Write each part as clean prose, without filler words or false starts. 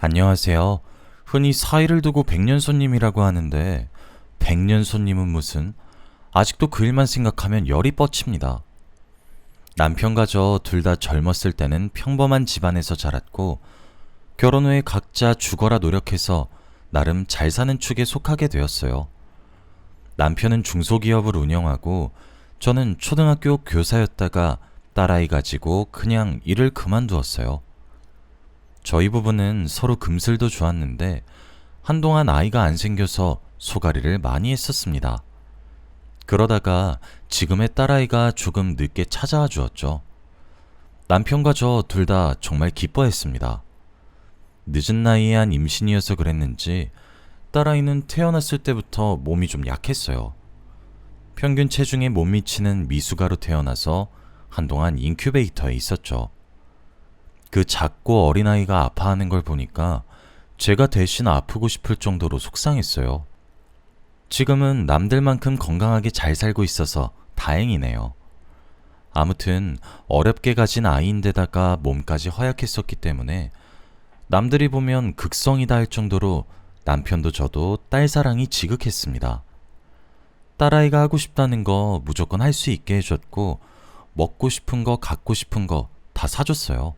안녕하세요. 흔히 사이를 두고 백년 손님이라고 하는데 백년 손님은 무슨? 아직도 그 일만 생각하면 열이 뻗칩니다. 남편과 저 둘 다 젊었을 때는 평범한 집안에서 자랐고 결혼 후에 각자 죽어라 노력해서 나름 잘 사는 축에 속하게 되었어요. 남편은 중소기업을 운영하고 저는 초등학교 교사였다가 딸아이 가지고 그냥 일을 그만두었어요. 저희 부부는 서로 금슬도 좋았는데 한동안 아이가 안 생겨서 소가리를 많이 했었습니다. 그러다가 지금의 딸아이가 조금 늦게 찾아와 주었죠. 남편과 저 둘 다 정말 기뻐했습니다. 늦은 나이에 한 임신이어서 그랬는지 딸아이는 태어났을 때부터 몸이 좀 약했어요. 평균 체중에 못 미치는 미숙아로 태어나서 한동안 인큐베이터에 있었죠. 그 작고 어린아이가 아파하는 걸 보니까 제가 대신 아프고 싶을 정도로 속상했어요. 지금은 남들만큼 건강하게 잘 살고 있어서 다행이네요. 아무튼 어렵게 가진 아이인데다가 몸까지 허약했었기 때문에 남들이 보면 극성이다 할 정도로 남편도 저도 딸 사랑이 지극했습니다. 딸아이가 하고 싶다는 거 무조건 할 수 있게 해줬고 먹고 싶은 거 갖고 싶은 거 다 사줬어요.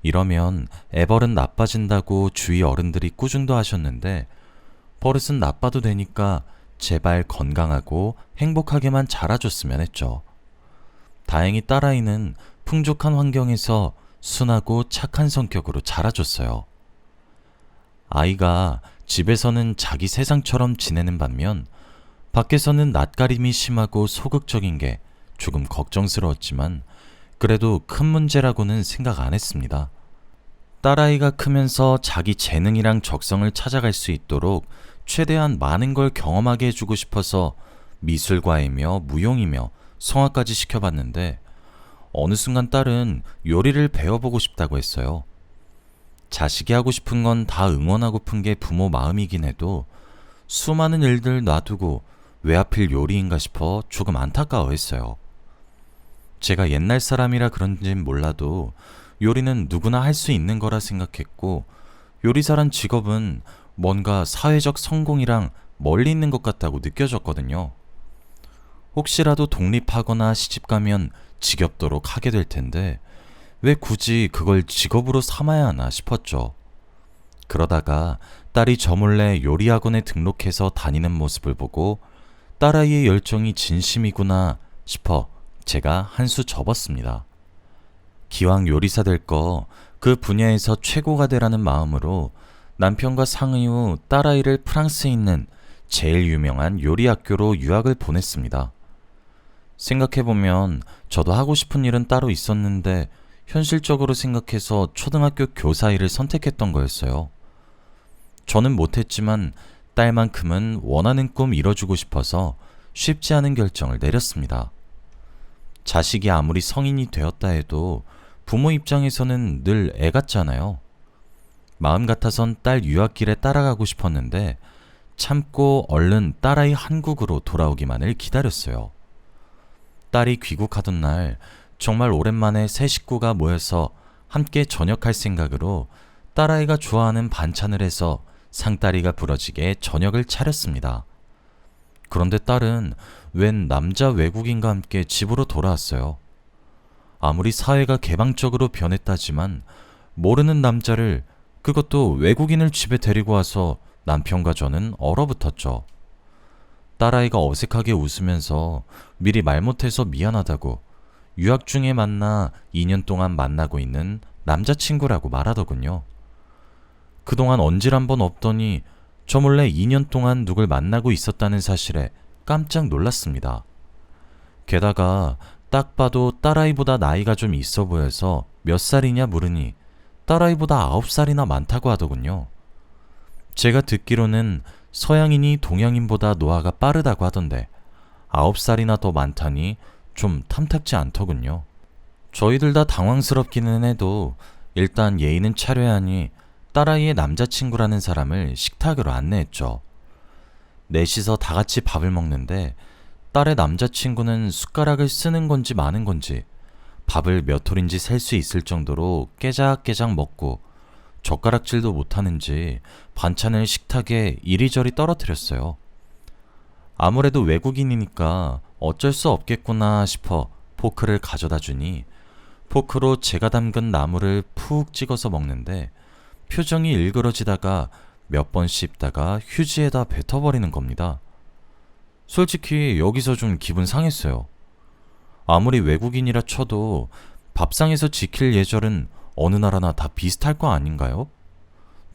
이러면 애벌은 나빠진다고 주위 어른들이 꾸중도 하셨는데 버릇은 나빠도 되니까 제발 건강하고 행복하게만 자라줬으면 했죠. 다행히 딸아이는 풍족한 환경에서 순하고 착한 성격으로 자라줬어요. 아이가 집에서는 자기 세상처럼 지내는 반면 밖에서는 낯가림이 심하고 소극적인 게 조금 걱정스러웠지만 그래도 큰 문제라고는 생각 안 했습니다. 딸아이가 크면서 자기 재능이랑 적성을 찾아갈 수 있도록 최대한 많은 걸 경험하게 해주고 싶어서 미술과이며 무용이며 성악까지 시켜봤는데 어느 순간 딸은 요리를 배워보고 싶다고 했어요. 자식이 하고 싶은 건 다 응원하고픈 게 부모 마음이긴 해도 수많은 일들 놔두고 왜 하필 요리인가 싶어 조금 안타까워했어요. 제가 옛날 사람이라 그런진 몰라도 요리는 누구나 할 수 있는 거라 생각했고 요리사란 직업은 뭔가 사회적 성공이랑 멀리 있는 것 같다고 느껴졌거든요. 혹시라도 독립하거나 시집가면 지겹도록 하게 될 텐데 왜 굳이 그걸 직업으로 삼아야 하나 싶었죠. 그러다가 딸이 저 몰래 요리학원에 등록해서 다니는 모습을 보고 딸아이의 열정이 진심이구나 싶어 제가 한 수 접었습니다. 기왕 요리사 될 거 그 분야에서 최고가 되라는 마음으로 남편과 상의 후 딸아이를 프랑스에 있는 제일 유명한 요리 학교로 유학을 보냈습니다. 생각해보면 저도 하고 싶은 일은 따로 있었는데 현실적으로 생각해서 초등학교 교사 일을 선택했던 거였어요. 저는 못했지만 딸만큼은 원하는 꿈 이뤄주고 싶어서 쉽지 않은 결정을 내렸습니다. 자식이 아무리 성인이 되었다 해도 부모 입장에서는 늘 애 같잖아요. 마음 같아선 딸 유학길에 따라가고 싶었는데 참고 얼른 딸아이 한국으로 돌아오기만을 기다렸어요. 딸이 귀국하던 날 정말 오랜만에 새 식구가 모여서 함께 저녁할 생각으로 딸아이가 좋아하는 반찬을 해서 상다리가 부러지게 저녁을 차렸습니다. 그런데 딸은 웬 남자 외국인과 함께 집으로 돌아왔어요. 아무리 사회가 개방적으로 변했다지만 모르는 남자를, 그것도 외국인을 집에 데리고 와서 남편과 저는 얼어붙었죠. 딸아이가 어색하게 웃으면서 미리 말 못해서 미안하다고 유학 중에 만나 2년 동안 만나고 있는 남자친구라고 말하더군요. 그동안 언질 한번 없더니 저 몰래 2년 동안 누굴 만나고 있었다는 사실에 깜짝 놀랐습니다. 게다가 딱 봐도 딸아이보다 나이가 좀 있어 보여서 몇 살이냐 물으니 딸아이보다 9살이나 많다고 하더군요. 제가 듣기로는 서양인이 동양인보다 노화가 빠르다고 하던데 9살이나 더 많다니 좀 탐탁지 않더군요. 저희들 다 당황스럽기는 해도 일단 예의는 차려야 하니 딸아이의 남자친구라는 사람을 식탁으로 안내했죠. 넷이서 다 같이 밥을 먹는데 딸의 남자친구는 숟가락을 쓰는 건지 마는 건지 밥을 몇 톨인지 셀 수 있을 정도로 깨작깨작 먹고 젓가락질도 못하는지 반찬을 식탁에 이리저리 떨어뜨렸어요. 아무래도 외국인이니까 어쩔 수 없겠구나 싶어 포크를 가져다 주니 포크로 제가 담근 나물을 푹 찍어서 먹는데 표정이 일그러지다가 몇 번 씹다가 휴지에다 뱉어버리는 겁니다. 솔직히 여기서 좀 기분 상했어요. 아무리 외국인이라 쳐도 밥상에서 지킬 예절은 어느 나라나 다 비슷할 거 아닌가요?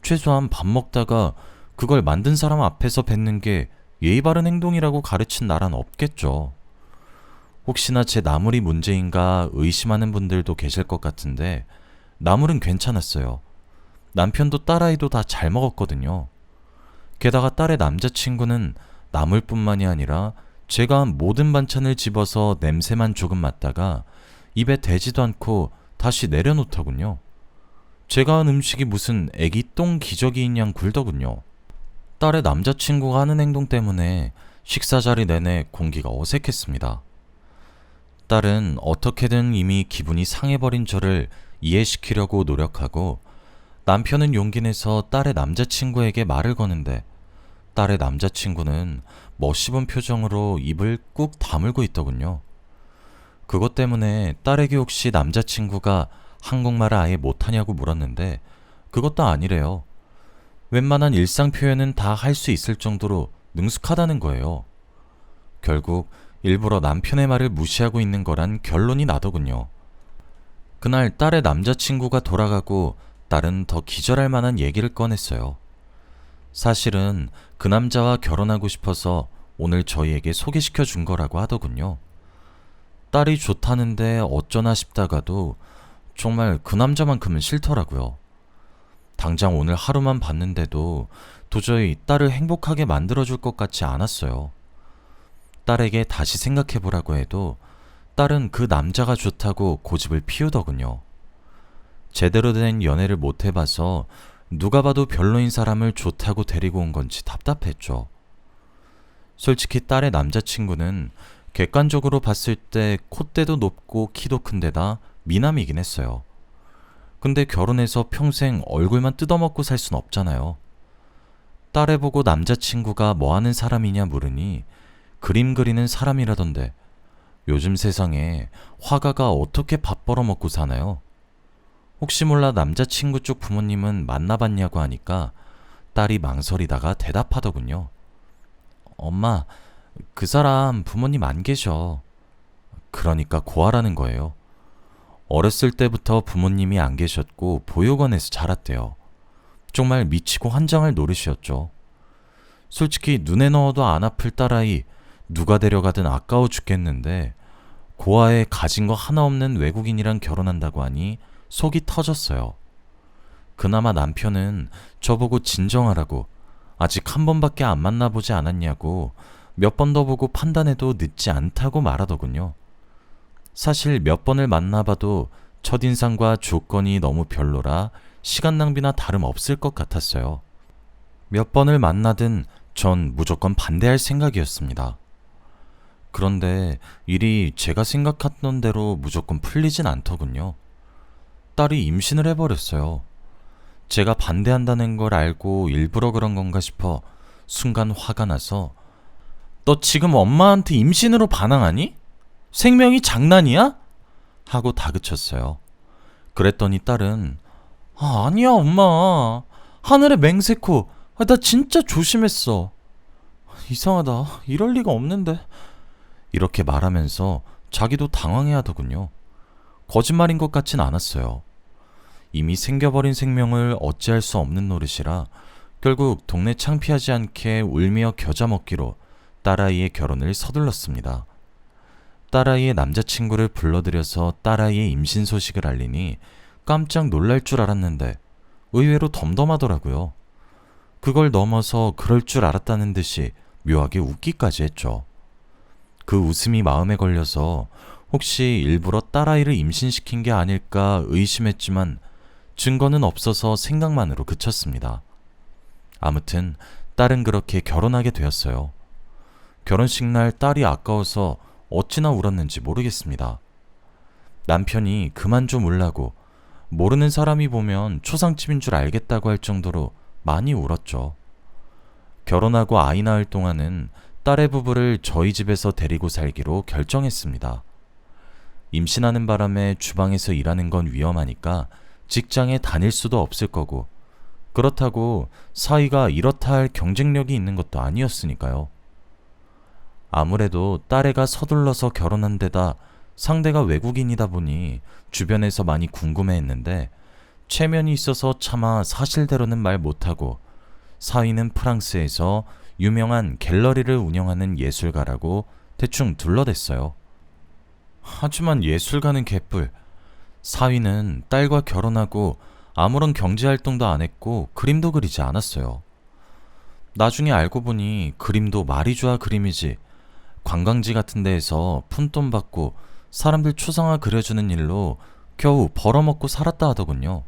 최소한 밥 먹다가 그걸 만든 사람 앞에서 뱉는 게 예의 바른 행동이라고 가르친 나라는 없겠죠. 혹시나 제 나물이 문제인가 의심하는 분들도 계실 것 같은데 나물은 괜찮았어요. 남편도 딸아이도 다 잘 먹었거든요. 게다가 딸의 남자친구는 나물뿐만이 아니라 제가 한 모든 반찬을 집어서 냄새만 조금 맡다가 입에 대지도 않고 다시 내려놓더군요. 제가 한 음식이 무슨 애기 똥 기저귀인 양 굴더군요. 딸의 남자친구가 하는 행동 때문에 식사 자리 내내 공기가 어색했습니다. 딸은 어떻게든 이미 기분이 상해버린 저를 이해시키려고 노력하고 남편은 용기 내서 딸의 남자친구에게 말을 거는데 딸의 남자친구는 멋씹은 표정으로 입을 꾹 다물고 있더군요. 그것 때문에 딸에게 혹시 남자친구가 한국말을 아예 못하냐고 물었는데 그것도 아니래요. 웬만한 일상 표현은 다 할 수 있을 정도로 능숙하다는 거예요. 결국 일부러 남편의 말을 무시하고 있는 거란 결론이 나더군요. 그날 딸의 남자친구가 돌아가고 딸은 더 기절할 만한 얘기를 꺼냈어요. 사실은 그 남자와 결혼하고 싶어서 오늘 저희에게 소개시켜 준 거라고 하더군요. 딸이 좋다는데 어쩌나 싶다가도 정말 그 남자만큼은 싫더라고요. 당장 오늘 하루만 봤는데도 도저히 딸을 행복하게 만들어줄 것 같지 않았어요. 딸에게 다시 생각해보라고 해도 딸은 그 남자가 좋다고 고집을 피우더군요. 제대로 된 연애를 못 해봐서 누가 봐도 별로인 사람을 좋다고 데리고 온 건지 답답했죠. 솔직히 딸의 남자친구는 객관적으로 봤을 때 콧대도 높고 키도 큰데다 미남이긴 했어요. 근데 결혼해서 평생 얼굴만 뜯어먹고 살 순 없잖아요. 딸애 보고 남자친구가 뭐하는 사람이냐 물으니 그림 그리는 사람이라던데 요즘 세상에 화가가 어떻게 밥 벌어먹고 사나요? 혹시 몰라 남자친구 쪽 부모님은 만나봤냐고 하니까 딸이 망설이다가 대답하더군요. 엄마, 그 사람 부모님 안 계셔. 그러니까 고아라는 거예요. 어렸을 때부터 부모님이 안 계셨고 보육원에서 자랐대요. 정말 미치고 환장할 노릇이었죠. 솔직히 눈에 넣어도 안 아플 딸아이 누가 데려가든 아까워 죽겠는데 고아에 가진 거 하나 없는 외국인이랑 결혼한다고 하니 속이 터졌어요. 그나마 남편은 저보고 진정하라고 아직 한 번밖에 안 만나보지 않았냐고 몇 번 더 보고 판단해도 늦지 않다고 말하더군요. 사실 몇 번을 만나봐도 첫인상과 조건이 너무 별로라 시간 낭비나 다름없을 것 같았어요. 몇 번을 만나든 전 무조건 반대할 생각이었습니다. 그런데 일이 제가 생각했던 대로 무조건 풀리진 않더군요. 딸이 임신을 해버렸어요. 제가 반대한다는 걸 알고 일부러 그런 건가 싶어 순간 화가 나서 너 지금 엄마한테 임신으로 반항하니? 생명이 장난이야? 하고 다그쳤어요. 그랬더니 딸은 아니야 엄마. 하늘에 맹세코. 나 진짜 조심했어. 이상하다. 이럴 리가 없는데. 이렇게 말하면서 자기도 당황해하더군요. 거짓말인 것 같진 않았어요. 이미 생겨버린 생명을 어찌할 수 없는 노릇이라 결국 동네 창피하지 않게 울며 겨자 먹기로 딸아이의 결혼을 서둘렀습니다. 딸아이의 남자친구를 불러들여서 딸아이의 임신 소식을 알리니 깜짝 놀랄 줄 알았는데 의외로 덤덤하더라고요. 그걸 넘어서 그럴 줄 알았다는 듯이 묘하게 웃기까지 했죠. 그 웃음이 마음에 걸려서 혹시 일부러 딸아이를 임신시킨 게 아닐까 의심했지만 증거는 없어서 생각만으로 그쳤습니다. 아무튼 딸은 그렇게 결혼하게 되었어요. 결혼식 날 딸이 아까워서 어찌나 울었는지 모르겠습니다. 남편이 그만 좀 울라고 모르는 사람이 보면 초상집인 줄 알겠다고 할 정도로 많이 울었죠. 결혼하고 아이 낳을 동안은 딸의 부부를 저희 집에서 데리고 살기로 결정했습니다. 임신하는 바람에 주방에서 일하는 건 위험하니까 직장에 다닐 수도 없을 거고, 그렇다고 사위가 이렇다 할 경쟁력이 있는 것도 아니었으니까요. 아무래도 딸애가 서둘러서 결혼한 데다 상대가 외국인이다 보니 주변에서 많이 궁금해했는데, 체면이 있어서 차마 사실대로는 말 못하고 사위는 프랑스에서 유명한 갤러리를 운영하는 예술가라고 대충 둘러댔어요. 하지만 예술가는 개뿔. 사위는 딸과 결혼하고 아무런 경제활동도 안 했고 그림도 그리지 않았어요. 나중에 알고 보니 그림도 말이 좋아 그림이지, 관광지 같은 데에서 푼돈 받고 사람들 초상화 그려주는 일로 겨우 벌어먹고 살았다 하더군요.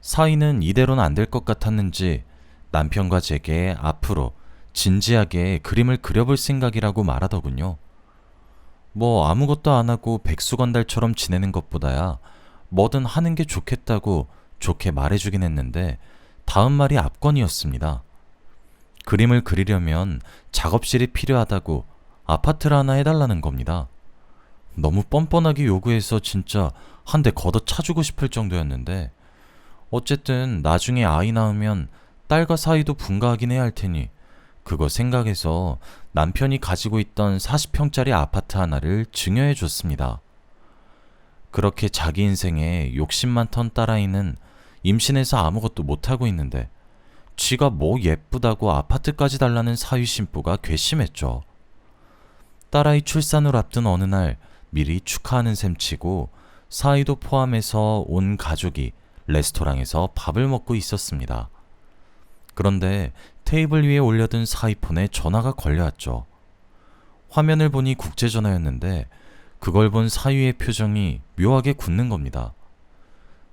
사위는 이대로는 안 될 것 같았는지 남편과 제게 앞으로 진지하게 그림을 그려볼 생각이라고 말하더군요. 뭐 아무것도 안 하고 백수건달처럼 지내는 것보다야 뭐든 하는 게 좋겠다고 좋게 말해주긴 했는데, 다음 말이 압권이었습니다. 그림을 그리려면 작업실이 필요하다고 아파트를 하나 해달라는 겁니다. 너무 뻔뻔하게 요구해서 진짜 한 대 걷어 차주고 싶을 정도였는데, 어쨌든 나중에 아이 낳으면 딸과 사이도 분가하긴 해야 할 테니 그거 생각해서 남편이 가지고 있던 40평짜리 아파트 하나를 증여해 줬습니다. 그렇게 자기 인생에 욕심 많던 딸아이는 임신해서 아무것도 못하고 있는데, 지가 뭐 예쁘다고 아파트까지 달라는 사위 신부가 괘씸했죠. 딸아이 출산을 앞둔 어느 날 미리 축하하는 셈치고 사위도 포함해서 온 가족이 레스토랑에서 밥을 먹고 있었습니다. 그런데 테이블 위에 올려둔 사위폰에 전화가 걸려왔죠. 화면을 보니 국제전화였는데 그걸 본 사위의 표정이 묘하게 굳는 겁니다.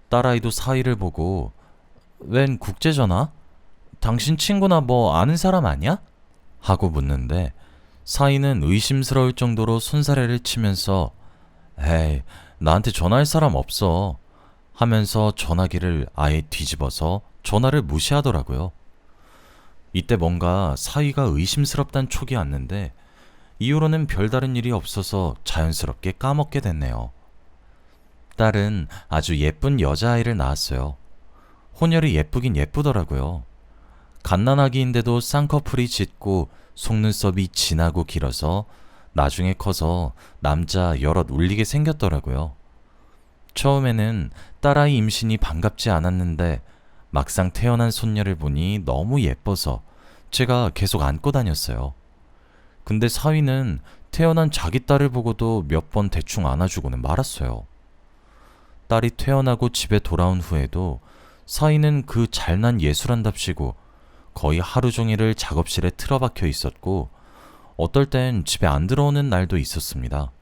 딸아이도 사위를 보고 "웬 국제전화? 당신 친구나 뭐 아는 사람 아니야?" 하고 묻는데, 사위는 의심스러울 정도로 손사래를 치면서 "에이, 나한테 전화할 사람 없어" 하면서 전화기를 아예 뒤집어서 전화를 무시하더라고요. 이때 뭔가 사위가 의심스럽단 촉이 왔는데, 이후로는 별다른 일이 없어서 자연스럽게 까먹게 됐네요. 딸은 아주 예쁜 여자아이를 낳았어요. 혼혈이 예쁘긴 예쁘더라고요. 갓난아기인데도 쌍꺼풀이 짙고 속눈썹이 진하고 길어서 나중에 커서 남자 여럿 울리게 생겼더라고요. 처음에는 딸아이 임신이 반갑지 않았는데 막상 태어난 손녀를 보니 너무 예뻐서 제가 계속 안고 다녔어요. 근데 사위는 태어난 자기 딸을 보고도 몇 번 대충 안아주고는 말았어요. 딸이 태어나고 집에 돌아온 후에도 사위는 그 잘난 예술한답시고 거의 하루 종일을 작업실에 틀어박혀 있었고, 어떨 땐 집에 안 들어오는 날도 있었습니다.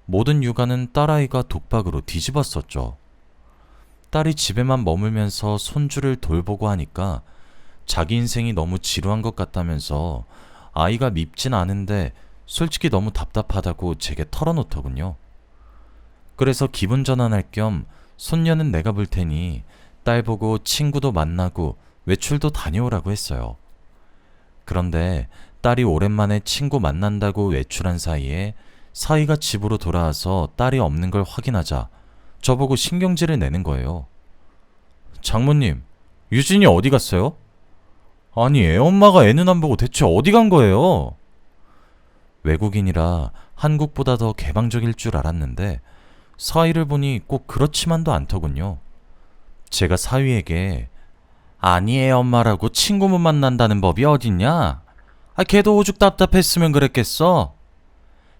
모든 육아는 딸아이가 독박으로 뒤집었었죠. 딸이 집에만 머물면서 손주를 돌보고 하니까 자기 인생이 너무 지루한 것 같다면서 아이가 밉진 않은데 솔직히 너무 답답하다고 제게 털어놓더군요. 그래서 기분 전환할 겸 손녀는 내가 볼 테니 딸 보고 친구도 만나고 외출도 다녀오라고 했어요. 그런데 딸이 오랜만에 친구 만난다고 외출한 사이에 사위가 집으로 돌아와서 딸이 없는 걸 확인하자 저보고 신경질을 내는 거예요. "장모님, 유진이 어디 갔어요? 아니, 애 엄마가 애는 안 보고 대체 어디 간 거예요?" 외국인이라 한국보다 더 개방적일 줄 알았는데 사위를 보니 꼭 그렇지만도 않더군요. 제가 사위에게 "아니, 애 엄마라고 친구 못 만난다는 법이 어딨냐? 걔도 오죽 답답했으면 그랬겠어.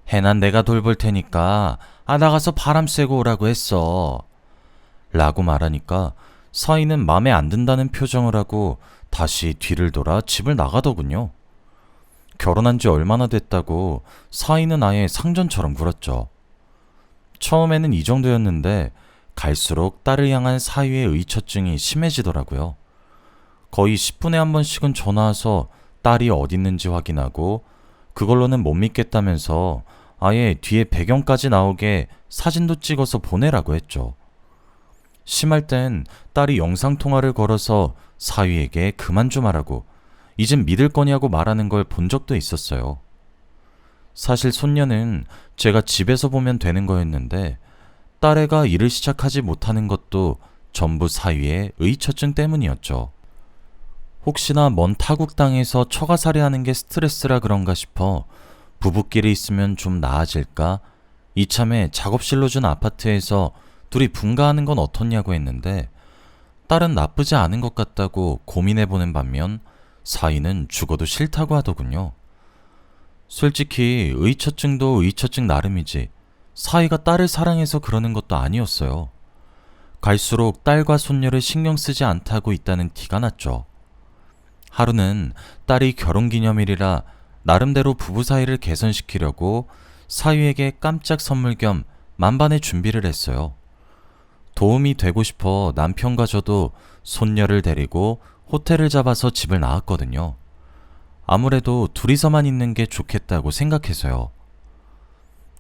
해난 내가 돌볼 테니까 나가서 바람 쐬고 오라고 했어" 라고 말하니까 사위는 맘에 안 든다는 표정을 하고 다시 뒤를 돌아 집을 나가더군요. 결혼한 지 얼마나 됐다고 사위는 아예 상전처럼 굴었죠. 처음에는 이 정도였는데 갈수록 딸을 향한 사위의 의처증이 심해지더라고요. 거의 10분에 한 번씩은 전화와서 딸이 어디 있는지 확인하고, 그걸로는 못 믿겠다면서 아예 뒤에 배경까지 나오게 사진도 찍어서 보내라고 했죠. 심할 땐 딸이 영상통화를 걸어서 사위에게 그만 좀 하라고, 이젠 믿을 거냐고 말하는 걸 본 적도 있었어요. 사실 손녀는 제가 집에서 보면 되는 거였는데 딸애가 일을 시작하지 못하는 것도 전부 사위의 의처증 때문이었죠. 혹시나 먼 타국 땅에서 처가살이하는 게 스트레스라 그런가 싶어 부부끼리 있으면 좀 나아질까 이참에 작업실로 준 아파트에서 둘이 분가하는 건 어떻냐고 했는데 딸은 나쁘지 않은 것 같다고 고민해보는 반면 사위는 죽어도 싫다고 하더군요. 솔직히 의처증도 의처증 나름이지 사위가 딸을 사랑해서 그러는 것도 아니었어요. 갈수록 딸과 손녀를 신경 쓰지 않다고 있다는 티가 났죠. 하루는 딸이 결혼기념일이라 나름대로 부부 사이를 개선시키려고 사위에게 깜짝 선물 겸 만반의 준비를 했어요. 도움이 되고 싶어 남편과 저도 손녀를 데리고 호텔을 잡아서 집을 나왔거든요. 아무래도 둘이서만 있는 게 좋겠다고 생각해서요.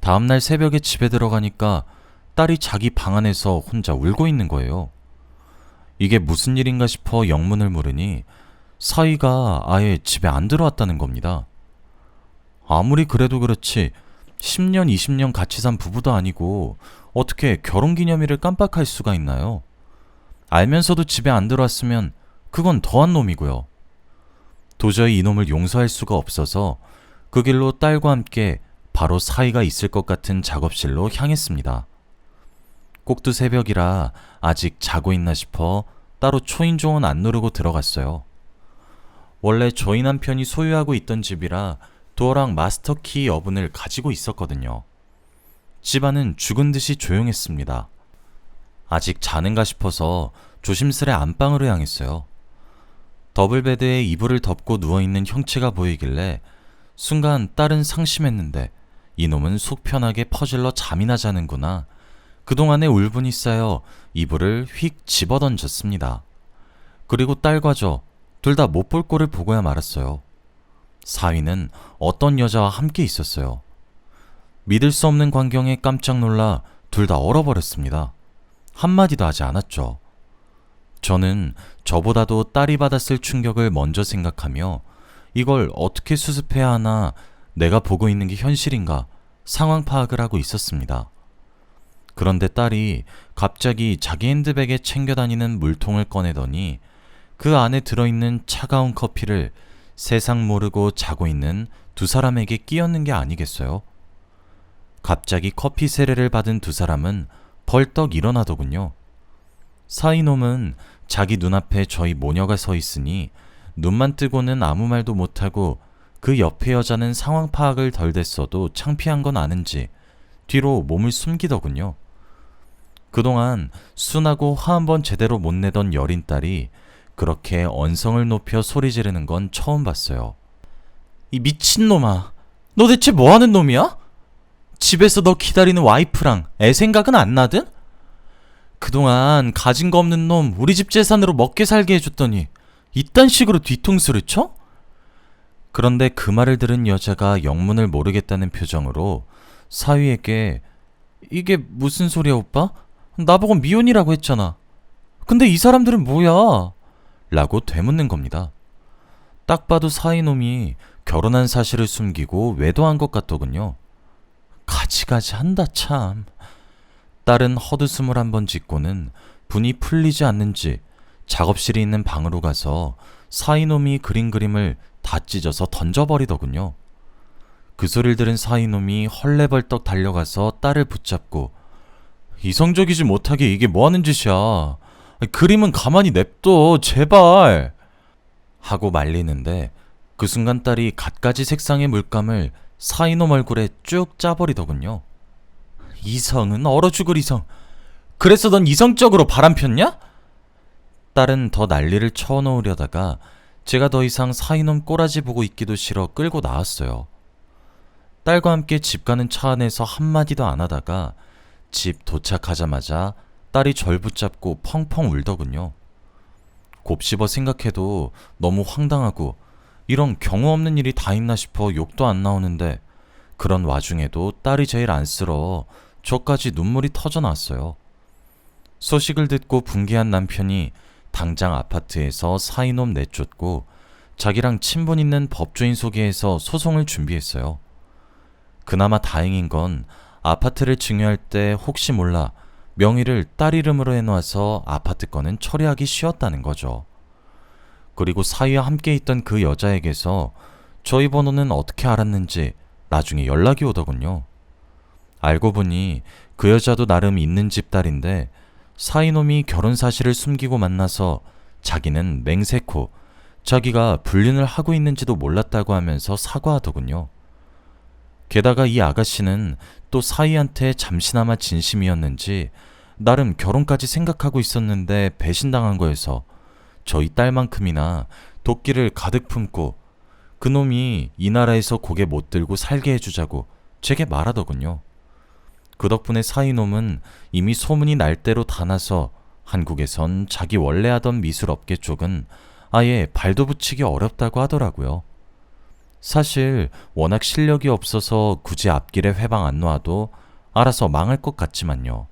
다음날 새벽에 집에 들어가니까 딸이 자기 방 안에서 혼자 울고 있는 거예요. 이게 무슨 일인가 싶어 영문을 물으니 사위가 아예 집에 안 들어왔다는 겁니다. 아무리 그래도 그렇지 10년, 20년 같이 산 부부도 아니고 어떻게 결혼기념일을 깜빡할 수가 있나요? 알면서도 집에 안 들어왔으면 그건 더한 놈이고요. 도저히 이놈을 용서할 수가 없어서 그 길로 딸과 함께 바로 사위가 있을 것 같은 작업실로 향했습니다. 꼭두 새벽이라 아직 자고 있나 싶어 따로 초인종은 안 누르고 들어갔어요. 원래 저희 남편이 소유하고 있던 집이라 도어랑 마스터키 여분을 가지고 있었거든요. 집안은 죽은 듯이 조용했습니다. 아직 자는가 싶어서 조심스레 안방으로 향했어요. 더블베드에 이불을 덮고 누워있는 형체가 보이길래 순간 딸은 상심했는데 이놈은 속 편하게 퍼질러 잠이나 자는구나. 그동안의 울분이 쌓여 이불을 휙 집어던졌습니다. 그리고 딸과 저 둘 다 못 볼 꼴을 보고야 말았어요. 사위는 어떤 여자와 함께 있었어요. 믿을 수 없는 광경에 깜짝 놀라 둘 다 얼어버렸습니다. 한마디도 하지 않았죠. 저는 저보다도 딸이 받았을 충격을 먼저 생각하며 이걸 어떻게 수습해야 하나, 내가 보고 있는 게 현실인가 상황 파악을 하고 있었습니다. 그런데 딸이 갑자기 자기 핸드백에 챙겨 다니는 물통을 꺼내더니 그 안에 들어있는 차가운 커피를 세상 모르고 자고 있는 두 사람에게 끼얹는 게 아니겠어요? 갑자기 커피 세례를 받은 두 사람은 벌떡 일어나더군요. 사이놈은 자기 눈앞에 저희 모녀가 서 있으니 눈만 뜨고는 아무 말도 못하고 그 옆에 여자는 상황 파악을 덜 됐어도 창피한 건 아는지 뒤로 몸을 숨기더군요. 그동안 순하고 화 한 번 제대로 못 내던 여린 딸이 그렇게 언성을 높여 소리 지르는 건 처음 봤어요. 이 미친놈아, 너 대체 뭐하는 놈이야? 집에서 너 기다리는 와이프랑 애 생각은 안 나든? 그동안 가진 거 없는 놈 우리 집 재산으로 먹게 살게 해줬더니 이딴 식으로 뒤통수를 쳐? 그런데 그 말을 들은 여자가 영문을 모르겠다는 표정으로 사위에게 이게 무슨 소리야 오빠? 나보고 미혼이라고 했잖아. 근데 이 사람들은 뭐야? 라고 되묻는 겁니다. 딱 봐도 사위놈이 결혼한 사실을 숨기고 외도한 것 같더군요. 가지가지 한다 참. 딸은 헛웃음을 한번 짓고는 분이 풀리지 않는지 작업실이 있는 방으로 가서 사위놈이 그린 그림을 다 찢어서 던져버리더군요. 그 소리를 들은 사위놈이 헐레벌떡 달려가서 딸을 붙잡고 이성적이지 못하게 이게 뭐하는 짓이야. 그림은 가만히 냅둬 제발 하고 말리는데 그 순간 딸이 갖가지 색상의 물감을 사위놈 얼굴에 쭉 짜버리더군요. 이성은 얼어 죽을 이성. 그래서 넌 이성적으로 바람폈냐? 딸은 더 난리를 쳐놓으려다가 제가 더 이상 사위놈 꼬라지 보고 있기도 싫어 끌고 나왔어요. 딸과 함께 집 가는 차 안에서 한마디도 안 하다가 집 도착하자마자 딸이 절 붙잡고 펑펑 울더군요. 곱씹어 생각해도 너무 황당하고 이런 경우 없는 일이 다 있나 싶어 욕도 안 나오는데 그런 와중에도 딸이 제일 안쓰러워 저까지 눈물이 터져 나왔어요. 소식을 듣고 분개한 남편이 당장 아파트에서 사이놈 내쫓고 자기랑 친분 있는 법조인 소개해서 소송을 준비했어요. 그나마 다행인 건 아파트를 증여할 때 혹시 몰라 명의를 딸 이름으로 해놔서 아파트 건은 처리하기 쉬웠다는 거죠. 그리고 사위와 함께 있던 그 여자에게서 저희 번호는 어떻게 알았는지 나중에 연락이 오더군요. 알고 보니 그 여자도 나름 있는 집 딸인데 사이놈이 결혼 사실을 숨기고 만나서 자기는 맹세코 자기가 불륜을 하고 있는지도 몰랐다고 하면서 사과하더군요. 게다가 이 아가씨는 또 사이한테 잠시나마 진심이었는지 나름 결혼까지 생각하고 있었는데 배신당한 거여서 저희 딸만큼이나 도끼를 가득 품고 그놈이 이 나라에서 고개 못 들고 살게 해주자고 제게 말하더군요. 그 덕분에 사이놈은 이미 소문이 날 대로 다 나서 한국에선 자기 원래 하던 미술업계 쪽은 아예 발도 붙이기 어렵다고 하더라고요. 사실 워낙 실력이 없어서 굳이 앞길에 회방 안 놓아도 알아서 망할 것 같지만요.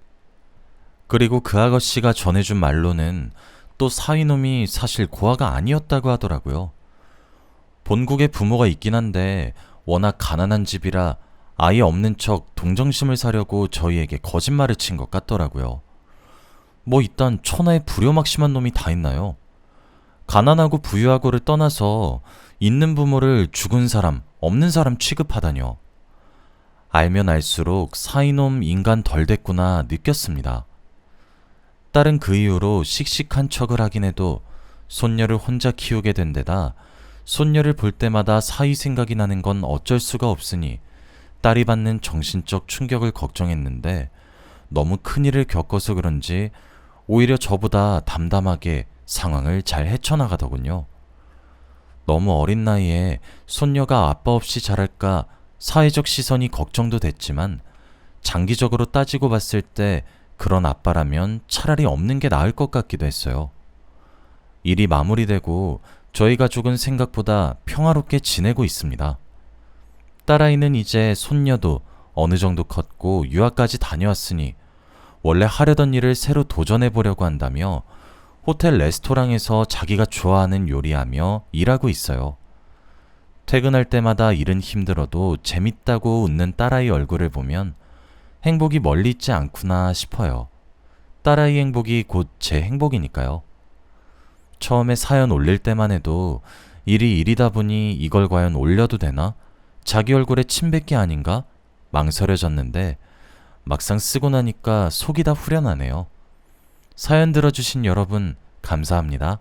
그리고 그 아가씨가 전해준 말로는 또 사위놈이 사실 고아가 아니었다고 하더라고요. 본국에 부모가 있긴 한데 워낙 가난한 집이라 아예 없는 척 동정심을 사려고 저희에게 거짓말을 친 것 같더라고요. 뭐 이딴 천하의 불효막심한 놈이 다 있나요? 가난하고 부유하고를 떠나서 있는 부모를 죽은 사람, 없는 사람 취급하다뇨. 알면 알수록 사이놈 인간 덜 됐구나 느꼈습니다. 딸은 그 이후로 씩씩한 척을 하긴 해도 손녀를 혼자 키우게 된 데다 손녀를 볼 때마다 사이 생각이 나는 건 어쩔 수가 없으니 딸이 받는 정신적 충격을 걱정했는데 너무 큰일을 겪어서 그런지 오히려 저보다 담담하게 상황을 잘 헤쳐나가더군요. 너무 어린 나이에 손녀가 아빠 없이 자랄까 사회적 시선이 걱정도 됐지만 장기적으로 따지고 봤을 때 그런 아빠라면 차라리 없는 게 나을 것 같기도 했어요. 일이 마무리되고 저희 가족은 생각보다 평화롭게 지내고 있습니다. 딸아이는 이제 손녀도 어느 정도 컸고 유학까지 다녀왔으니 원래 하려던 일을 새로 도전해보려고 한다며 호텔 레스토랑에서 자기가 좋아하는 요리하며 일하고 있어요. 퇴근할 때마다 일은 힘들어도 재밌다고 웃는 딸아이 얼굴을 보면 행복이 멀리 있지 않구나 싶어요. 딸아이 행복이 곧 제 행복이니까요. 처음에 사연 올릴 때만 해도 일이 일이다 보니 이걸 과연 올려도 되나? 자기 얼굴에 침 뱉기 아닌가? 망설여졌는데 막상 쓰고 나니까 속이 다 후련하네요. 사연 들어주신 여러분 감사합니다.